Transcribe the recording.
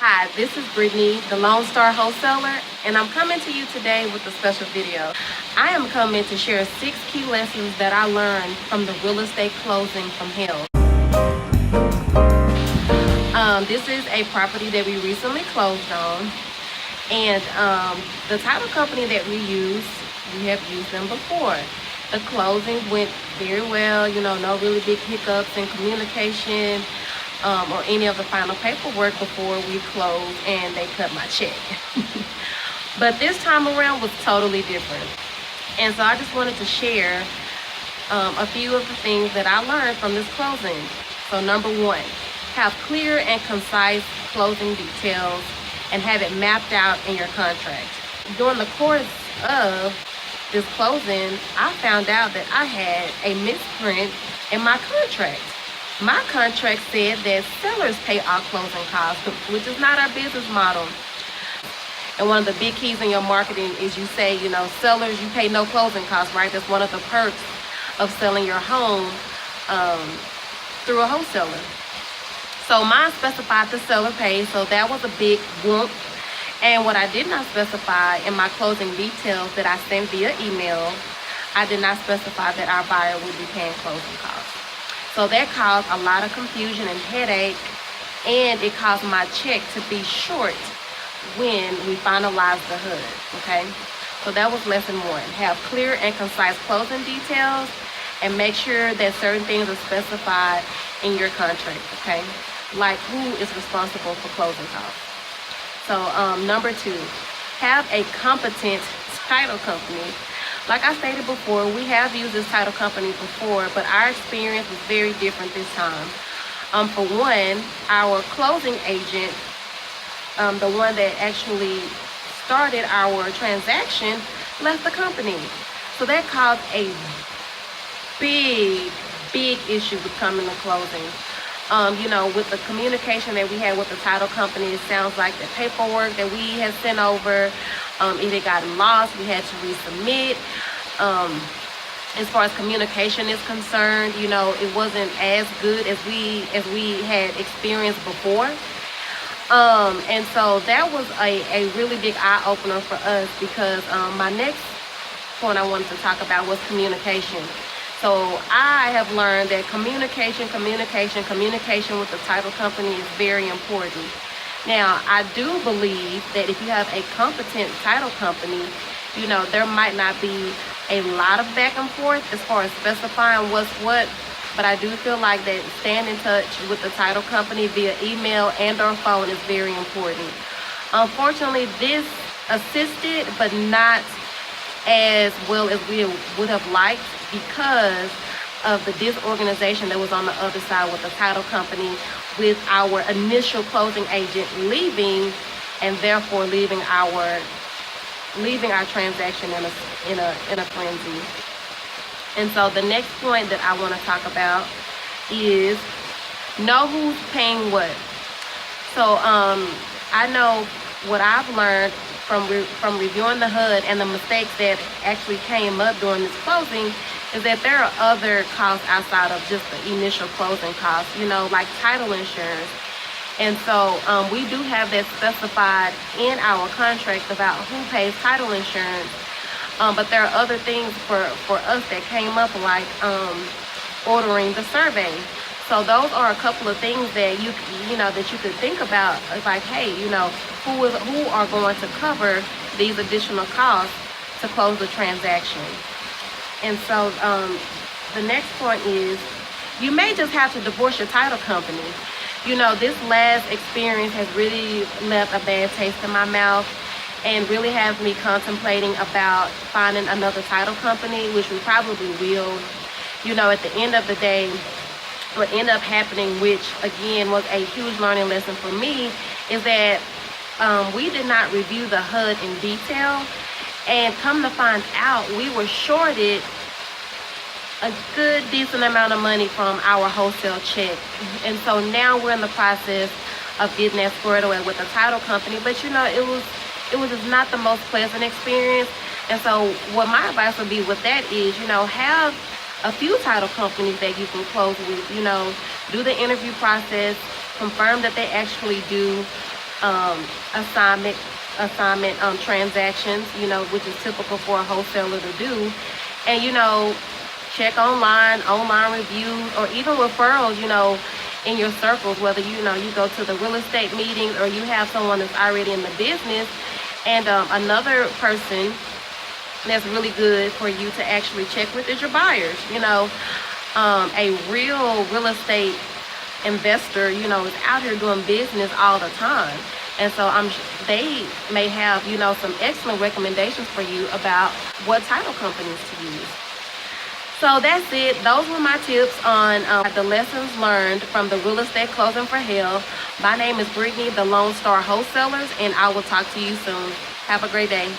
Hi, this is Brittany, the LoneStar Wholesaler, and I'm coming to you today with a special video. I am coming to share 6 key lessons that I learned from the real estate closing from hell. This is a property that we recently closed on, and the title company that we have used them before. The closing went very well, no really big hiccups in communication or any of the final paperwork before we closed and they cut my check. But this time around was totally different. And so I just wanted to share a few of the things that I learned from this closing. So number 1, have clear and concise closing details and have it mapped out in your contract. During the course of this closing, I found out that I had a misprint in my contract. My contract said that sellers pay all closing costs, which is not our business model. And one of the big keys in your marketing is you say, sellers, you pay no closing costs, right? That's one of the perks of selling your home through a wholesaler. So mine specified the seller pays, so that was a big whoop. And what I did not specify in my closing details that I sent via email, I did not specify that our buyer would be paying closing costs. So that caused a lot of confusion and headache, and it caused my check to be short when we finalized the HUD, okay? So that was lesson 1. Have clear and concise closing details and make sure that certain things are specified in your contract, okay? Like who is responsible for closing costs. So number 2, have a competent title company. Like I stated before, we have used this title company before, but our experience was very different this time. For one, our closing agent, the one that actually started our transaction, left the company. So that caused a big issue with coming to closing. With the communication that we had with the title company, it sounds like the paperwork that we had sent over either got lost, we had to resubmit. As far as communication is concerned, it wasn't as good as we had experienced before. And so that was a really big eye-opener for us, because my next point I wanted to talk about was communication. So I have learned that communication with the title company is very important. Now, I do believe that if you have a competent title company, there might not be a lot of back and forth as far as specifying what's what, but I do feel like that staying in touch with the title company via email and or phone is very important. Unfortunately, this assisted, but not as well as we would have liked, because of the disorganization that was on the other side with the title company, with our initial closing agent leaving, and therefore leaving our transaction in a frenzy. And so the next point that I want to talk about is know who's paying what. So I know what I've learned from reviewing the HUD and the mistakes that actually came up during this closing is that there are other costs outside of just the initial closing costs, like title insurance. And so we do have that specified in our contract about who pays title insurance. But there are other things for us that came up, like ordering the survey. So those are a couple of things that you could think about. It's like, hey, who are going to cover these additional costs to close the transaction. And so the next point is you may just have to divorce your title company. This last experience has really left a bad taste in my mouth and really has me contemplating about finding another title company, which we probably will. At the end of the day, what ended up happening, which again was a huge learning lesson for me, is that we did not review the HUD in detail, and come to find out, we were shorted a good decent amount of money from our wholesale check. And so now we're in the process of getting that squared away with the title company. But it was just not the most pleasant experience. And so what my advice would be with that is, have a few title companies that you can close with. Do the interview process, confirm that they actually do assignment transactions, you know, which is typical for a wholesaler to do. And, you know, check online reviews, or even referrals, you know, in your circles, whether, you know, you go to the real estate meetings or you have someone that's already in the business. And another person that's really good for you to actually check with is your buyers. You know, a real estate investor, you know, is out here doing business all the time. And so they may have, you know, some excellent recommendations for you about what title companies to use. So that's it. Those were my tips on the lessons learned from the real estate closing for hell. My name is Brittany, the LoneStar Wholesalers, and I will talk to you soon. Have a great day.